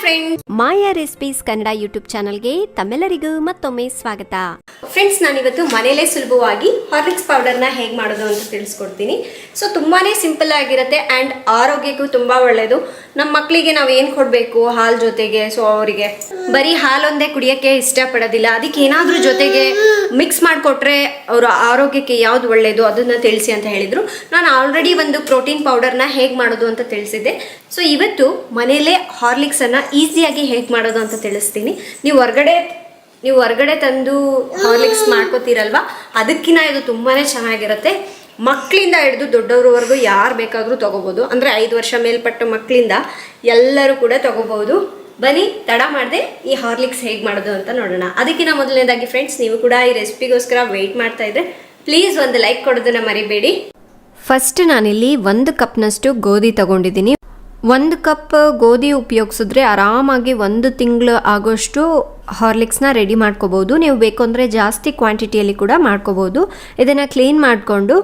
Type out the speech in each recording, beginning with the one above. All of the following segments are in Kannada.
ಫ್ರೆಂಡ್ಸ್, ಮಾಯಾ ರೆಸಿಪೀಸ್ ಕನ್ನಡ ಯೂಟ್ಯೂಬ್ ಚಾನಲ್ಗೆ ತಮ್ಮೆಲ್ಲರಿಗೂ ಮತ್ತೊಮ್ಮೆ ಸ್ವಾಗತ. ಫ್ರೆಂಡ್ಸ್, ನಾನಿವತ್ತು ಮನೆಯಲ್ಲೇ ಸುಲಭವಾಗಿ ಹಾರ್ಲಿಕ್ಸ್ ಪೌಡರ್ನ ಹೇಗೆ ಮಾಡೋದು ಅಂತ ತಿಳಿಸ್ಕೊಡ್ತೀನಿ. ಸೊ ತುಂಬಾನೇ ಸಿಂಪಲ್ ಆಗಿರುತ್ತೆ ಆ್ಯಂಡ್ ಆರೋಗ್ಯಕ್ಕೂ ತುಂಬ ಒಳ್ಳೆಯದು. ನಮ್ಮ ಮಕ್ಕಳಿಗೆ ನಾವು ಏನು ಕೊಡಬೇಕು ಹಾಲು ಜೊತೆಗೆ, ಸೊ ಅವರಿಗೆ ಬರೀ ಹಾಲೊಂದೇ ಕುಡಿಯೋಕ್ಕೆ ಇಷ್ಟಪಡೋದಿಲ್ಲ. ಅದಕ್ಕೆ ಏನಾದರೂ ಜೊತೆಗೆ ಮಿಕ್ಸ್ ಮಾಡಿಕೊಟ್ರೆ ಅವರ ಆರೋಗ್ಯಕ್ಕೆ ಯಾವ್ದು ಒಳ್ಳೆಯದು ಅದನ್ನು ತಿಳಿಸಿ ಅಂತ ಹೇಳಿದರು. ನಾನು ಆಲ್ರೆಡಿ ಒಂದು ಪ್ರೋಟೀನ್ ಪೌಡರ್ನ ಹೇಗೆ ಮಾಡೋದು ಅಂತ ತಿಳಿಸಿದ್ದೆ. ಸೊ ಇವತ್ತು ಮನೆಯಲ್ಲೇ ಹಾರ್ಲಿಕ್ಸನ್ನು ಈಸಿಯಾಗಿ ಹೇಗೆ ಮಾಡೋದು ಅಂತ ತಿಳಿಸ್ತೀನಿ. ನೀವು ಹೊರಗಡೆ ತಂದು ಹಾರ್ಲಿಕ್ಸ್ ಮಾಡ್ಕೋತೀರಲ್ವ, ಅದಕ್ಕಿಂತ ಇದು ತುಂಬಾ ಚೆನ್ನಾಗಿರುತ್ತೆ. ಮಕ್ಕಳಿಂದ ಹಿಡಿದು ದೊಡ್ಡವ್ರವರೆಗೂ ಯಾರು ಬೇಕಾದರೂ ತೊಗೋಬೋದು. ಅಂದರೆ 5 ವರ್ಷ ಮೇಲ್ಪಟ್ಟ ಮಕ್ಕಳಿಂದ ಎಲ್ಲರೂ ಕೂಡ ತೊಗೋಬೋದು. ಬನ್ನಿ ತಡ ಮಾಡದೆ ಈ ಹಾರ್ಲಿಕ್ಸ್ ಹೇಗೆ ಮಾಡೋದು ಅಂತ ನೋಡೋಣ. ಅದಕ್ಕಿಂತ ಮೊದಲನೇದಾಗಿ ಫ್ರೆಂಡ್ಸ್, ನೀವು ಕೂಡ ಈ ರೆಸಿಪಿಗೋಸ್ಕರ ವೆಯ್ಟ್ ಮಾಡ್ತಾ ಇದ್ದರೆ ಪ್ಲೀಸ್ ಒಂದು ಲೈಕ್ ಕೊಡೋದನ್ನ ಮರಿಬೇಡಿ. ಫಸ್ಟ್ ನಾನಿಲ್ಲಿ 1 ಕಪ್ನಷ್ಟು ಗೋಧಿ ತಗೊಂಡಿದ್ದೀನಿ. 1 ಕಪ್ ಗೋಧಿ ಉಪಯೋಗಿಸಿದ್ರೆ ಆರಾಮಾಗಿ 1 ತಿಂಗಳು ಆಗೋಷ್ಟು ಹಾರ್ಲಿಕ್ಸ್ನ ರೆಡಿ ಮಾಡ್ಕೋಬೋದು. ನೀವು ಬೇಕು ಅಂದರೆ ಜಾಸ್ತಿ ಕ್ವಾಂಟಿಟಿಯಲ್ಲಿ ಕೂಡ ಮಾಡ್ಕೋಬೋದು. ಇದನ್ನು ಕ್ಲೀನ್ ಮಾಡಿಕೊಂಡು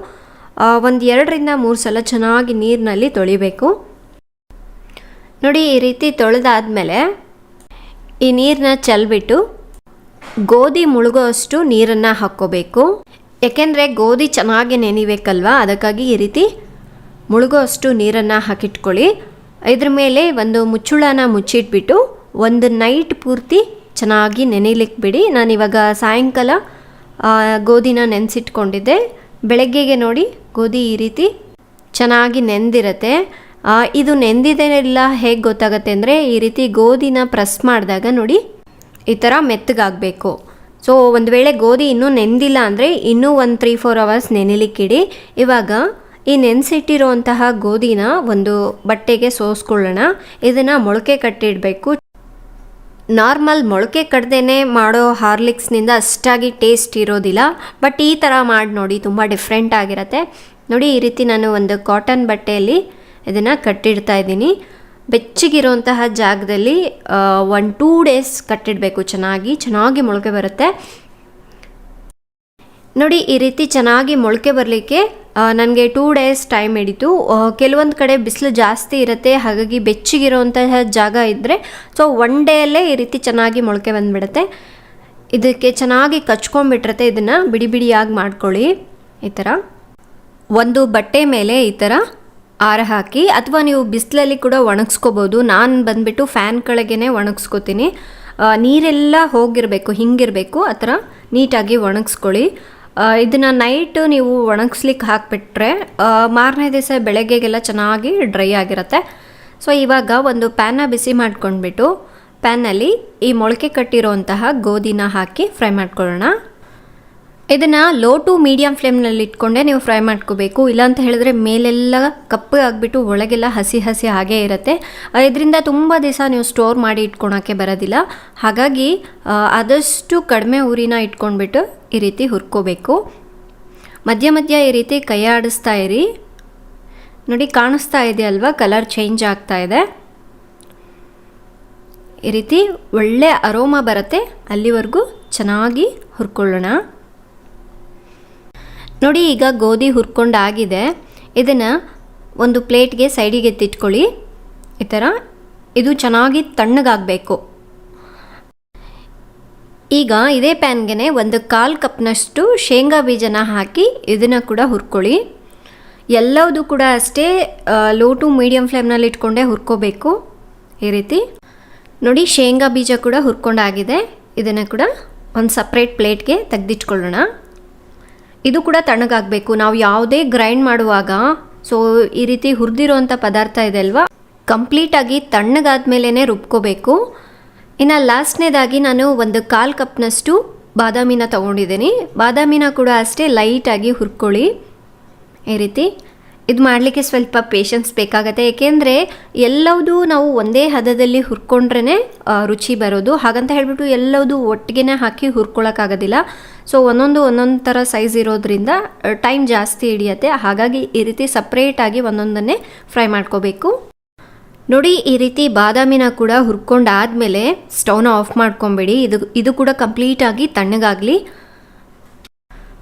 1-2 ರಿಂದ 3 ಸಲ ಚೆನ್ನಾಗಿ ನೀರಿನಲ್ಲಿ ತೊಳಿಬೇಕು. ನೋಡಿ, ಈ ರೀತಿ ತೊಳೆದಾದ್ಮೇಲೆ ಈ ನೀರನ್ನ ಚೆಲ್ಬಿಟ್ಟು ಗೋಧಿ ಮುಳುಗೋ ಅಷ್ಟು ನೀರನ್ನು ಹಾಕ್ಕೋಬೇಕು. ಯಾಕೆಂದರೆ ಗೋಧಿ ಚೆನ್ನಾಗಿ ನೆನಿಬೇಕಲ್ವ, ಅದಕ್ಕಾಗಿ ಈ ರೀತಿ ಮುಳುಗೋ ಅಷ್ಟು ನೀರನ್ನು ಹಾಕಿಟ್ಕೊಳ್ಳಿ. ಇದ್ರ ಮೇಲೆ ಒಂದು ಮುಚ್ಚುಳನ ಮುಚ್ಚಿಟ್ಬಿಟ್ಟು ಒಂದು ನೈಟ್ ಪೂರ್ತಿ ಚೆನ್ನಾಗಿ ನೆನೆಲಿಕ್ಕೆ ಬಿಡಿ. ನಾನಿವಾಗ ಸಾಯಂಕಾಲ ಗೋಧಿನ ನೆನೆಸಿಟ್ಕೊಂಡಿದ್ದೆ. ಬೆಳಗ್ಗೆಗೆ ನೋಡಿ ಗೋಧಿ ಈ ರೀತಿ ಚೆನ್ನಾಗಿ ನೆಂದಿರುತ್ತೆ. ಇದು ನೆಂದಿದೆಲ್ಲ ಹೇಗೆ ಗೊತ್ತಾಗುತ್ತೆ ಅಂದರೆ, ಈ ರೀತಿ ಗೋಧಿನ ಪ್ರೆಸ್ ಮಾಡಿದಾಗ ನೋಡಿ ಈ ಥರ ಮೆತ್ತಗಾಗಬೇಕು. ಸೊ ಒಂದು ವೇಳೆ ಗೋಧಿ ಇನ್ನೂ ನೆಂದಿಲ್ಲ ಅಂದರೆ ಇನ್ನೂ ಒಂದು 3-4 ಅವರ್ಸ್ ನೆನೆಲಿಕ್ಕಿಡಿ. ಇವಾಗ ಈ ನೆನೆಸಿಟ್ಟಿರುವಂತಹ ಗೋಧಿನ ಒಂದು ಬಟ್ಟೆಗೆ ಸೋಸ್ಕೊಳ್ಳೋಣ. ಇದನ್ನು ಮೊಳಕೆ ಕಟ್ಟಿಡಬೇಕು. ನಾರ್ಮಲ್ ಮೊಳಕೆ ಕಟ್ಟದೇನೆ ಮಾಡೋ ಹಾರ್ಲಿಕ್ಸ್ನಿಂದ ಅಷ್ಟಾಗಿ ಟೇಸ್ಟ್ ಇರೋದಿಲ್ಲ. ಬಟ್ ಈ ಥರ ಮಾಡಿ ನೋಡಿ, ತುಂಬ ಡಿಫ್ರೆಂಟ್ ಆಗಿರುತ್ತೆ. ನೋಡಿ, ಈ ರೀತಿ ನಾನು ಒಂದು ಕಾಟನ್ ಬಟ್ಟೆಯಲ್ಲಿ ಇದನ್ನು ಕಟ್ಟಿಡ್ತಾ ಇದ್ದೀನಿ. ಬೆಚ್ಚಗಿರುವಂತಹ ಜಾಗದಲ್ಲಿ 1-2 ಡೇಸ್ ಕಟ್ಟಿಡಬೇಕು. ಚೆನ್ನಾಗಿ ಮೊಳಕೆ ಬರುತ್ತೆ. ನೋಡಿ, ಈ ರೀತಿ ಚೆನ್ನಾಗಿ ಮೊಳಕೆ ಬರಲಿಕ್ಕೆ ನನಗೆ 2 ಡೇಸ್ ಟೈಮ್ ಹಿಡಿತು. ಕೆಲವೊಂದು ಕಡೆ ಬಿಸಿಲು ಜಾಸ್ತಿ ಇರುತ್ತೆ, ಹಾಗಾಗಿ ಬೆಚ್ಚಗಿರುವಂತಹ ಜಾಗ ಇದ್ದರೆ ಸೊ 1 ಡೇಯಲ್ಲೇ ಈ ರೀತಿ ಚೆನ್ನಾಗಿ ಮೊಳಕೆ ಬಂದುಬಿಡುತ್ತೆ. ಇದಕ್ಕೆ ಚೆನ್ನಾಗಿ ಕಚ್ಕೊಂಡ್ಬಿಟ್ಟಿರುತ್ತೆ. ಇದನ್ನು ಬಿಡಿಯಾಗಿ ಮಾಡ್ಕೊಳ್ಳಿ. ಈ ಥರ ಒಂದು ಬಟ್ಟೆ ಮೇಲೆ ಈ ಥರ ಆರ ಹಾಕಿ, ಅಥವಾ ನೀವು ಬಿಸಿಲಲ್ಲಿ ಕೂಡ ಒಣಗಿಸ್ಕೋಬೋದು. ನಾನು ಬಂದುಬಿಟ್ಟು ಫ್ಯಾನ್ ಕೆಳಗೇ ಒಣಗಿಸ್ಕೋತೀನಿ. ನೀರೆಲ್ಲ ಹೋಗಿರಬೇಕು, ಹಿಂಗಿರಬೇಕು, ಆ ಥರ ನೀಟಾಗಿ ಒಣಗಿಸ್ಕೊಳ್ಳಿ. ಇದನ್ನು ನೈಟು ನೀವು ಒಣಗಿಸ್ಲಿಕ್ಕೆ ಹಾಕಿಬಿಟ್ರೆ ಮಾರನೇ ದಿವಸ ಬೆಳಗ್ಗೆಗೆಲ್ಲ ಚೆನ್ನಾಗಿ ಡ್ರೈ ಆಗಿರುತ್ತೆ. ಸೊ ಇವಾಗ ಒಂದು ಪ್ಯಾನ್ನ ಬಿಸಿ ಮಾಡ್ಕೊಂಡ್ಬಿಟ್ಟು ಪ್ಯಾನ್ನಲ್ಲಿ ಈ ಮೊಳಕೆ ಕಟ್ಟಿರೋಂತಹ ಗೋಧಿನ ಹಾಕಿ ಫ್ರೈ ಮಾಡ್ಕೊಳ್ಳೋಣ. ಇದನ್ನು ಲೋ ಟು ಮೀಡಿಯಮ್ ಫ್ಲೇಮ್ನಲ್ಲಿ ಇಟ್ಕೊಂಡೆ ನೀವು ಫ್ರೈ ಮಾಡ್ಕೋಬೇಕು. ಇಲ್ಲಾಂತ ಹೇಳಿದ್ರೆ ಮೇಲೆಲ್ಲ ಕಪ್ಪು ಆಗಿಬಿಟ್ಟು ಒಳಗೆಲ್ಲ ಹಸಿ ಹಾಗೇ ಇರುತ್ತೆ. ಇದರಿಂದ ತುಂಬ ದಿವಸ ನೀವು ಸ್ಟೋರ್ ಮಾಡಿ ಇಟ್ಕೊಳಕ್ಕೆ ಬರೋದಿಲ್ಲ. ಹಾಗಾಗಿ ಆದಷ್ಟು ಕಡಿಮೆ ಉರಿನ ಇಟ್ಕೊಂಡ್ಬಿಟ್ಟು ಈ ರೀತಿ ಹುರ್ಕೋಬೇಕು. ಮಧ್ಯ ಈ ರೀತಿ ಕೈ ಆಡಿಸ್ತಾ ಇರಿ. ನೋಡಿ, ಕಾಣಿಸ್ತಾ ಇದೆ ಅಲ್ವಾ, ಕಲರ್ ಚೇಂಜ್ ಆಗ್ತಾ ಇದೆ. ಈ ರೀತಿ ಒಳ್ಳೆ ಅರೋಮಾ ಬರುತ್ತೆ, ಅಲ್ಲಿವರೆಗೂ ಚೆನ್ನಾಗಿ ಹುರ್ಕೊಳ್ಳೋಣ. ನೋಡಿ, ಈಗ ಗೋಧಿ ಹುರ್ಕೊಂಡಾಗಿದೆ. ಇದನ್ನು ಒಂದು ಪ್ಲೇಟ್ಗೆ ಸೈಡಿಗೆ ಎತ್ತಿಟ್ಕೊಳ್ಳಿ. ಈ ಥರ ಇದು ಚೆನ್ನಾಗಿ ತಣ್ಣಗಾಗಬೇಕು. ಈಗ ಇದೇ ಪ್ಯಾನ್ಗೆ 1/4 ಕಪ್ನಷ್ಟು ಶೇಂಗಾ ಬೀಜನ ಹಾಕಿ ಇದನ್ನು ಕೂಡ ಹುರ್ಕೊಳ್ಳಿ. ಎಲ್ಲವೂ ಕೂಡ ಅಷ್ಟೇ ಲೋ ಟು ಮೀಡಿಯಮ್ ಫ್ಲೇಮ್ನಲ್ಲಿ ಇಟ್ಕೊಂಡೇ ಹುರ್ಕೋಬೇಕು. ಈ ರೀತಿ ನೋಡಿ, ಶೇಂಗಾ ಬೀಜ ಕೂಡ ಹುರ್ಕೊಂಡಾಗಿದೆ. ಇದನ್ನು ಕೂಡ ಒಂದು ಸಪ್ರೇಟ್ ಪ್ಲೇಟ್ಗೆ ತೆಗೆದಿಟ್ಕೊಳ್ಳೋಣ. ಇದು ಕೂಡ ತಣ್ಣಗಾಗಬೇಕು. ನಾವು ಯಾವುದೇ ಗ್ರೈಂಡ್ ಮಾಡುವಾಗ ಸೊ ಈ ರೀತಿ ಹುರಿದಿರೋಂಥ ಪದಾರ್ಥ ಇದೆ ಅಲ್ವಾ, ಕಂಪ್ಲೀಟಾಗಿ ತಣ್ಣಗಾದ್ಮೇಲೆ ರುಬ್ಕೋಬೇಕು. ಇನ್ನು ಲಾಸ್ಟ್ನೇದಾಗಿ ನಾನು 1/4 ಕಪ್ನಷ್ಟು ಬಾದಾಮಿನ ತೊಗೊಂಡಿದ್ದೀನಿ. ಬಾದಾಮಿನ ಕೂಡ ಅಷ್ಟೇ ಲೈಟಾಗಿ ಹುರ್ಕೊಳ್ಳಿ. ಈ ರೀತಿ ಇದು ಮಾಡಲಿಕ್ಕೆ ಸ್ವಲ್ಪ ಪೇಷನ್ಸ್ ಬೇಕಾಗತ್ತೆ. ಏಕೆಂದರೆ ಎಲ್ಲವೂ ನಾವು ಒಂದೇ ಹದದಲ್ಲಿ ಹುರ್ಕೊಂಡ್ರೇ ರುಚಿ ಬರೋದು. ಹಾಗಂತ ಹೇಳಿಬಿಟ್ಟು ಎಲ್ಲವೂ ಒಟ್ಟಿಗೆ ಹಾಕಿ ಹುರ್ಕೊಳ್ಳೋಕ್ಕಾಗೋದಿಲ್ಲ. ಸೊ ಒಂದೊಂದು ಥರ ಸೈಜ್ ಇರೋದ್ರಿಂದ ಟೈಮ್ ಜಾಸ್ತಿ ಹಿಡಿಯುತ್ತೆ. ಹಾಗಾಗಿ ಈ ರೀತಿ ಸಪ್ರೇಟಾಗಿ ಒಂದೊಂದನ್ನೇ ಫ್ರೈ ಮಾಡ್ಕೋಬೇಕು. ನೋಡಿ, ಈ ರೀತಿ ಬಾದಾಮಿನ ಕೂಡ ಹುರ್ಕೊಂಡಾದಮೇಲೆ ಸ್ಟವ್ನ ಆಫ್ ಮಾಡ್ಕೊಂಬೇಡಿ. ಇದು ಕೂಡ ಕಂಪ್ಲೀಟಾಗಿ ತಣ್ಣಗಾಗಲಿ.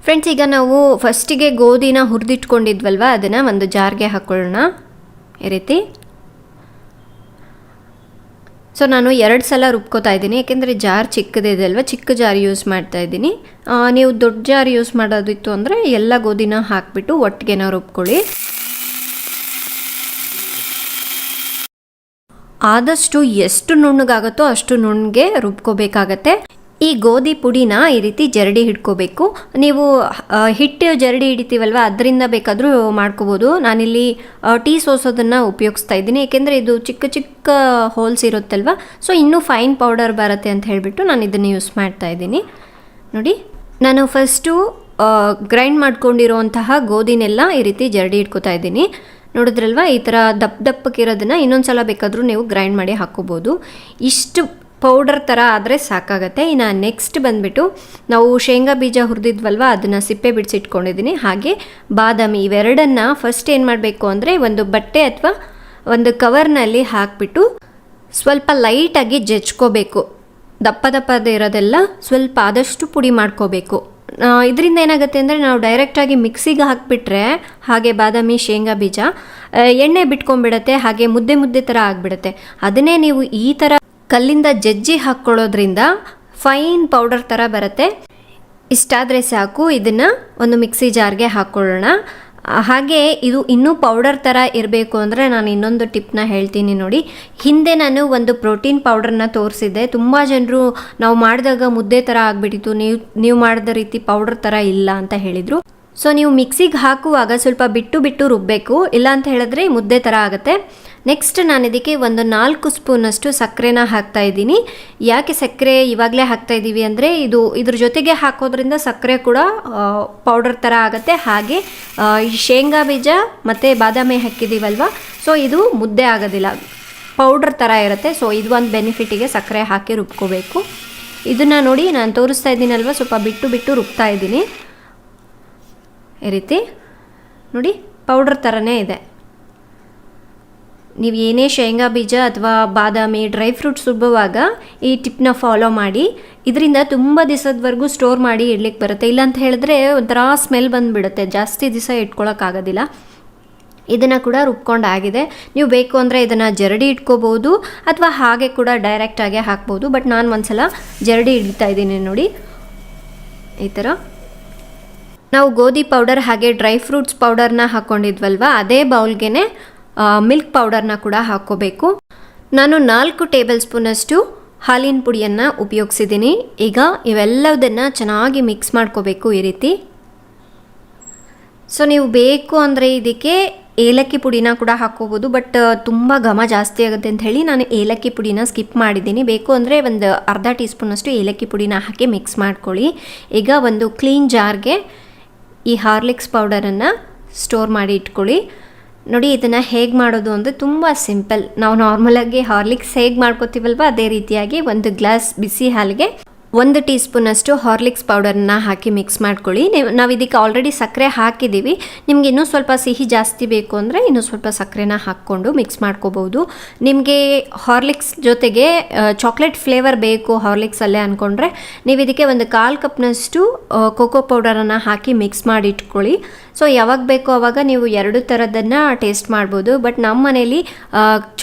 ಫ್ರೆಂಡ್ಸ್, ಈಗ ನಾವು ಫಸ್ಟಿಗೆ ಗೋಧಿನ ಹುರಿದಿಟ್ಕೊಂಡಿದ್ವಲ್ವ, ಅದನ್ನು ಒಂದು ಜಾರ್ಗೆ ಹಾಕ್ಕೊಳ್ಳೋಣ. ಈ ರೀತಿ ಸೊ ನಾನು 2 ಸಲ ರುಬ್ಕೋತಾ ಇದ್ದೀನಿ, ಯಾಕೆಂದರೆ ಜಾರ್ ಚಿಕ್ಕದಿದೆ ಅಲ್ವಾ, ಚಿಕ್ಕ ಜಾರ್ ಯೂಸ್ ಮಾಡ್ತಾ ಇದ್ದೀನಿ. ನೀವು ದೊಡ್ಡ ಜಾರ್ ಯೂಸ್ ಮಾಡೋದಿತ್ತು ಅಂದರೆ ಎಲ್ಲ ಗೋಧಿನ ಹಾಕಿಬಿಟ್ಟು ಒಟ್ಟಿಗೆನ ರುಬ್ಕೊಳ್ಳಿ. ಆದಷ್ಟು ಎಷ್ಟು ನುಣ್ಣಗಾಗುತ್ತೋ ಅಷ್ಟು ನುಣ್ಣಗೆ ರುಬ್ಕೋಬೇಕಾಗತ್ತೆ. ಈ ಗೋಧಿ ಪುಡಿನ ಈ ರೀತಿ ಜರಡಿ ಹಿಡ್ಕೋಬೇಕು. ನೀವು ಹಿಟ್ಟು ಜರಡಿ ಹಿಡಿತೀವಲ್ವ, ಅದರಿಂದ ಬೇಕಾದರೂ ಮಾಡ್ಕೋಬೋದು. ನಾನಿಲ್ಲಿ ಟೀ ಸೋಸೋದನ್ನು ಉಪಯೋಗಿಸ್ತಾ ಇದ್ದೀನಿ, ಏಕೆಂದರೆ ಇದು ಚಿಕ್ಕ ಚಿಕ್ಕ ಹೋಲ್ಸ್ ಇರುತ್ತಲ್ವ, ಸೊ ಇನ್ನೂ ಫೈನ್ ಪೌಡರ್ ಬರುತ್ತೆ ಅಂತ ಹೇಳಿಬಿಟ್ಟು ನಾನು ಇದನ್ನು ಯೂಸ್ ಮಾಡ್ತಾ ಇದ್ದೀನಿ. ನೋಡಿ, ನಾನು ಫಸ್ಟು ಗ್ರೈಂಡ್ ಮಾಡ್ಕೊಂಡಿರೋಂತಹ ಗೋಧಿನೆಲ್ಲ ಈ ರೀತಿ ಜರಡಿ ಇಟ್ಕೋತಾ ಇದ್ದೀನಿ. ನೋಡಿದ್ರಲ್ವ, ಈ ಥರ ದಪ್ಪಕ್ಕಿರೋದನ್ನು ಇನ್ನೊಂದು ಸಲ ಬೇಕಾದರೂ ನೀವು ಗ್ರೈಂಡ್ ಮಾಡಿ ಹಾಕ್ಕೋಬೋದು. ಇಷ್ಟು ಪೌಡರ್ ಥರ ಆದರೆ ಸಾಕಾಗತ್ತೆ. ಇನ್ನು ನೆಕ್ಸ್ಟ್ ಬಂದುಬಿಟ್ಟು ನಾವು ಶೇಂಗಾ ಬೀಜ ಹುರಿದಿದ್ವಲ್ವ, ಅದನ್ನು ಸಿಪ್ಪೆ ಬಿಡಿಸಿಟ್ಕೊಂಡಿದ್ದೀನಿ. ಹಾಗೆ ಬಾದಾಮಿ, ಇವೆರಡನ್ನು ಫಸ್ಟ್ ಏನು ಮಾಡಬೇಕು ಅಂದರೆ ಒಂದು ಬಟ್ಟೆ ಅಥವಾ ಒಂದು ಕವರ್ನಲ್ಲಿ ಹಾಕಿಬಿಟ್ಟು ಸ್ವಲ್ಪ ಲೈಟಾಗಿ ಜಜ್ಕೋಬೇಕು. ದಪ್ಪದೇ ಇರೋದೆಲ್ಲ ಸ್ವಲ್ಪ ಆದಷ್ಟು ಪುಡಿ ಮಾಡ್ಕೋಬೇಕು. ಇದರಿಂದ ಏನಾಗುತ್ತೆ ಅಂದರೆ ನಾವು ಡೈರೆಕ್ಟಾಗಿ ಮಿಕ್ಸಿಗೆ ಹಾಕಿಬಿಟ್ರೆ ಹಾಗೆ ಬಾದಾಮಿ ಶೇಂಗಾ ಬೀಜ ಎಣ್ಣೆ ಬಿಟ್ಕೊಂಡ್ಬಿಡತ್ತೆ, ಹಾಗೆ ಮುದ್ದೆ ಥರ ಆಗಿಬಿಡುತ್ತೆ. ಅದನ್ನೇ ನೀವು ಈ ಥರ ಕಲ್ಲಿಂದ ಜಜ್ಜಿ ಹಾಕ್ಕೊಳ್ಳೋದ್ರಿಂದ ಫೈನ್ ಪೌಡರ್ ಥರ ಬರುತ್ತೆ. ಇಷ್ಟಾದರೆ ಸಾಕು. ಇದನ್ನು ಒಂದು ಮಿಕ್ಸಿ ಜಾರ್ಗೆ ಹಾಕ್ಕೊಳ್ಳೋಣ. ಹಾಗೆ ಇದು ಇನ್ನೂ ಪೌಡರ್ ಥರ ಇರಬೇಕು ಅಂದರೆ ನಾನು ಇನ್ನೊಂದು ಟಿಪ್ನ ಹೇಳ್ತೀನಿ ನೋಡಿ. ಹಿಂದೆ ನಾನು ಒಂದು ಪ್ರೋಟೀನ್ ಪೌಡರ್ನ ತೋರಿಸಿದ್ದೆ. ತುಂಬ ಜನರು ನಾವು ಮಾಡಿದಾಗ ಮುದ್ದೆ ಥರ ಆಗಿಬಿಟ್ಟಿತ್ತು, ನೀವು ಮಾಡಿದ ರೀತಿ ಪೌಡರ್ ಥರ ಇಲ್ಲ ಅಂತ ಹೇಳಿದರು. ಸೊ ನೀವು ಮಿಕ್ಸಿಗೆ ಹಾಕುವಾಗ ಸ್ವಲ್ಪ ಬಿಟ್ಟು ರುಬ್ಬಬೇಕು, ಇಲ್ಲ ಅಂತ ಹೇಳಿದ್ರೆ ಮುದ್ದೆ ಥರ ಆಗುತ್ತೆ. ನೆಕ್ಸ್ಟ್ ನಾನು ಇದಕ್ಕೆ ಒಂದು 4 ಸ್ಪೂನಷ್ಟು ಸಕ್ಕರೆನ ಹಾಕ್ತಾ ಇದ್ದೀನಿ. ಯಾಕೆ ಸಕ್ಕರೆ ಇವಾಗಲೇ ಹಾಕ್ತಾ ಇದ್ದೀವಿ ಅಂದರೆ ಇದ್ರ ಜೊತೆಗೆ ಹಾಕೋದ್ರಿಂದ ಸಕ್ಕರೆ ಕೂಡ ಪೌಡರ್ ಥರ ಆಗುತ್ತೆ. ಹಾಗೆ ಈ ಶೇಂಗಾ ಬೀಜ ಮತ್ತು ಬಾದಾಮಿ ಹಾಕಿದ್ದೀವಲ್ವ, ಸೊ ಇದು ಮುದ್ದೆ ಆಗೋದಿಲ್ಲ, ಪೌಡರ್ ಥರ ಇರುತ್ತೆ. ಸೊ ಇದು ಒಂದು ಬೆನಿಫಿಟಿಗೆ ಸಕ್ಕರೆ ಹಾಕಿ ರುಬ್ಕೋಬೇಕು. ಇದನ್ನು ನೋಡಿ, ನಾನು ತೋರಿಸ್ತಾ ಇದ್ದೀನಲ್ವ, ಸ್ವಲ್ಪ ಬಿಟ್ಟು ರುಬ್ತಾ ಇದ್ದೀನಿ. ಈ ರೀತಿ ನೋಡಿ, ಪೌಡರ್ ಥರನೇ ಇದೆ. ನೀವು ಏನೇ ಶೇಂಗಾ ಬೀಜ ಅಥವಾ ಬಾದಾಮಿ ಡ್ರೈ ಫ್ರೂಟ್ಸ್ ರುಬ್ಬುವಾಗ ಈ ಟಿಪ್ನ ಫಾಲೋ ಮಾಡಿ. ಇದರಿಂದ ತುಂಬ ದಿವಸದವರೆಗೂ ಸ್ಟೋರ್ ಮಾಡಿ ಇಡ್ಲಿಕ್ಕೆ ಬರುತ್ತೆ. ಇಲ್ಲಾಂತ ಹೇಳಿದ್ರೆ ಒಂಥರ ಸ್ಮೆಲ್ ಬಂದುಬಿಡುತ್ತೆ, ಜಾಸ್ತಿ ದಿವಸ ಇಟ್ಕೊಳ್ಳೋಕ್ಕಾಗೋದಿಲ್ಲ. ಇದನ್ನು ಕೂಡ ರುಬ್ಕೊಂಡಾಗಿದೆ. ನೀವು ಬೇಕು ಅಂದರೆ ಇದನ್ನು ಜರಡಿ ಇಟ್ಕೋಬೋದು ಅಥವಾ ಹಾಗೆ ಕೂಡ ಡೈರೆಕ್ಟಾಗೆ ಹಾಕ್ಬೋದು. ಬಟ್ ನಾನು ಒಂದ್ಸಲ ಜರಡಿ ಇಡ್ತಾ ಇದ್ದೀನಿ ನೋಡಿ, ಈ ಥರ. ನಾವು ಗೋಧಿ ಪೌಡರ್ ಹಾಗೆ ಡ್ರೈ ಫ್ರೂಟ್ಸ್ ಪೌಡರ್ನ ಹಾಕ್ಕೊಂಡಿದ್ವಲ್ವ, ಅದೇ ಬೌಲ್ಗೆ ಮಿಲ್ಕ್ ಪೌಡರ್ನ ಕೂಡ ಹಾಕ್ಕೋಬೇಕು. ನಾನು 4 ಟೇಬಲ್ ಸ್ಪೂನಷ್ಟು ಹಾಲಿನ ಪುಡಿಯನ್ನು ಉಪಯೋಗಿಸಿದ್ದೀನಿ. ಈಗ ಇವೆಲ್ಲದನ್ನು ಚೆನ್ನಾಗಿ ಮಿಕ್ಸ್ ಮಾಡ್ಕೋಬೇಕು ಈ ರೀತಿ. ಸೊ ನೀವು ಬೇಕು ಅಂದರೆ ಇದಕ್ಕೆ ಏಲಕ್ಕಿ ಪುಡಿನ ಕೂಡ ಹಾಕ್ಕೋಬೋದು, ಬಟ್ ತುಂಬ ಘಮ ಜಾಸ್ತಿ ಆಗುತ್ತೆ ಅಂತ ಹೇಳಿ ನಾನು ಏಲಕ್ಕಿ ಪುಡಿನ ಸ್ಕಿಪ್ ಮಾಡಿದ್ದೀನಿ. ಬೇಕು ಅಂದರೆ ಒಂದು ಅರ್ಧ ಟೀ ಸ್ಪೂನಷ್ಟು ಏಲಕ್ಕಿ ಪುಡಿನ ಹಾಕಿ ಮಿಕ್ಸ್ ಮಾಡ್ಕೊಳ್ಳಿ. ಈಗ ಒಂದು ಕ್ಲೀನ್ ಜಾರ್ಗೆ ಈ ಹಾರ್ಲಿಕ್ಸ್ ಪೌಡರನ್ನು ಸ್ಟೋರ್ ಮಾಡಿ ಇಟ್ಕೊಳ್ಳಿ. ನೋಡಿ, ಇದನ್ನು ಹೇಗೆ ಮಾಡೋದು ಅಂದರೆ ತುಂಬ ಸಿಂಪಲ್. ನಾವು ನಾರ್ಮಲಾಗಿ ಹಾರ್ಲಿಕ್ಸ್ ಹೇಗೆ ಮಾಡ್ಕೋತೀವಲ್ವ, ಅದೇ ರೀತಿಯಾಗಿ ಒಂದು ಗ್ಲಾಸ್ ಬಿಸಿ ಹಾಲಿಗೆ 1 ಟೀ ಸ್ಪೂನಷ್ಟು ಹಾರ್ಲಿಕ್ಸ್ ಪೌಡರ್ನ ಹಾಕಿ ಮಿಕ್ಸ್ ಮಾಡ್ಕೊಳ್ಳಿ. ನಾವು ಇದಕ್ಕೆ ಆಲ್ರೆಡಿ ಸಕ್ಕರೆ ಹಾಕಿದ್ದೀವಿ. ನಿಮಗೆ ಇನ್ನೂ ಸ್ವಲ್ಪ ಸಿಹಿ ಜಾಸ್ತಿ ಬೇಕು ಅಂದರೆ ಇನ್ನೂ ಸ್ವಲ್ಪ ಸಕ್ಕರೆನ ಹಾಕ್ಕೊಂಡು ಮಿಕ್ಸ್ ಮಾಡ್ಕೋಬೋದು. ನಿಮಗೆ ಹಾರ್ಲಿಕ್ಸ್ ಜೊತೆಗೆ ಚಾಕ್ಲೇಟ್ ಫ್ಲೇವರ್ ಬೇಕು ಹಾರ್ಲಿಕ್ಸಲ್ಲೇ ಅಂದ್ಕೊಂಡ್ರೆ ನೀವು ಇದಕ್ಕೆ ಒಂದು 1/4 ಕಪ್ನಷ್ಟು ಕೋಕೋ ಪೌಡರನ್ನು ಹಾಕಿ ಮಿಕ್ಸ್ ಮಾಡಿ ಇಟ್ಕೊಳ್ಳಿ. ಸೊ ಯಾವಾಗ ಬೇಕೋ ಆವಾಗ ನೀವು 2 ಥರದನ್ನು ಟೇಸ್ಟ್ ಮಾಡ್ಬೋದು. ಬಟ್ ನಮ್ಮ ಮನೇಲಿ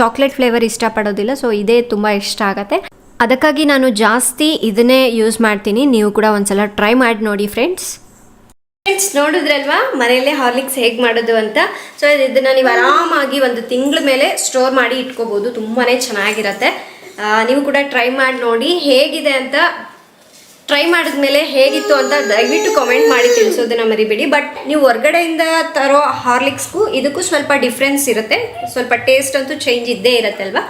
ಚಾಕ್ಲೇಟ್ ಫ್ಲೇವರ್ ಇಷ್ಟಪಡೋದಿಲ್ಲ, ಸೊ ಇದೇ ತುಂಬ ಇಷ್ಟ ಆಗುತ್ತೆ. ಅದಕ್ಕಾಗಿ ನಾನು ಜಾಸ್ತಿ ಇದನ್ನೇ ಯೂಸ್ ಮಾಡ್ತೀನಿ. ನೀವು ಕೂಡ ಒಂದ್ಸಲ ಟ್ರೈ ಮಾಡಿ ನೋಡಿ ಫ್ರೆಂಡ್ಸ್. ನೋಡಿದ್ರಲ್ವಾ ಮನೆಯಲ್ಲೇ ಹಾರ್ಲಿಕ್ಸ್ ಹೇಗೆ ಮಾಡೋದು ಅಂತ. ಸೊ ಇದನ್ನು ನೀವು ಆರಾಮಾಗಿ 1 ತಿಂಗಳ ಮೇಲೆ ಸ್ಟೋರ್ ಮಾಡಿ ಇಟ್ಕೋಬೋದು, ತುಂಬಾ ಚೆನ್ನಾಗಿರುತ್ತೆ. ನೀವು ಕೂಡ ಟ್ರೈ ಮಾಡಿ ನೋಡಿ ಹೇಗಿದೆ ಅಂತ. ಟ್ರೈ ಮಾಡಿದ್ಮೇಲೆ ಹೇಗಿತ್ತು ಅಂತ ದಯವಿಟ್ಟು ಕಾಮೆಂಟ್ ಮಾಡಿ ತಿಳಿಸೋದನ್ನ ಮರಿಬೇಡಿ. ಬಟ್ ನೀವು ಹೊರಗಡೆಯಿಂದ ತರೋ ಹಾರ್ಲಿಕ್ಸ್ಗೂ ಇದಕ್ಕೂ ಸ್ವಲ್ಪ ಡಿಫ್ರೆನ್ಸ್ ಇರುತ್ತೆ, ಸ್ವಲ್ಪ ಟೇಸ್ಟ್ ಅಂತೂ ಚೇಂಜ್ ಇದ್ದೇ ಇರುತ್ತೆ ಅಲ್ವಾ.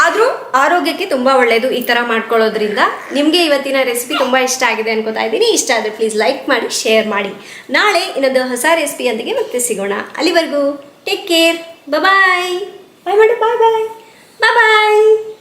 ಆದರೂ ಆರೋಗ್ಯಕ್ಕೆ ತುಂಬ ಒಳ್ಳೆಯದು ಈ ಥರ ಮಾಡ್ಕೊಳ್ಳೋದ್ರಿಂದ. ನಿಮಗೆ ಇವತ್ತಿನ ರೆಸಿಪಿ ತುಂಬ ಇಷ್ಟ ಆಗಿದೆ ಅನ್ಕೋತಾ ಇದ್ದೀನಿ. ಇಷ್ಟ ಆದರೆ ಪ್ಲೀಸ್ ಲೈಕ್ ಮಾಡಿ, ಶೇರ್ ಮಾಡಿ. ನಾಳೆ ಇನ್ನೊಂದು ಹೊಸ ರೆಸಿಪಿಯೊಂದಿಗೆ ಮತ್ತೆ ಸಿಗೋಣ. ಅಲ್ಲಿವರೆಗೂ ಟೇಕ್ ಕೇರ್. ಬಾಯ್ ಬಾಯ್. ಬಾಯ್ ಮಾಡಿ. ಬಾಯ್ ಬಾಯ್. ಬಾಯ್ ಬಾಯ್.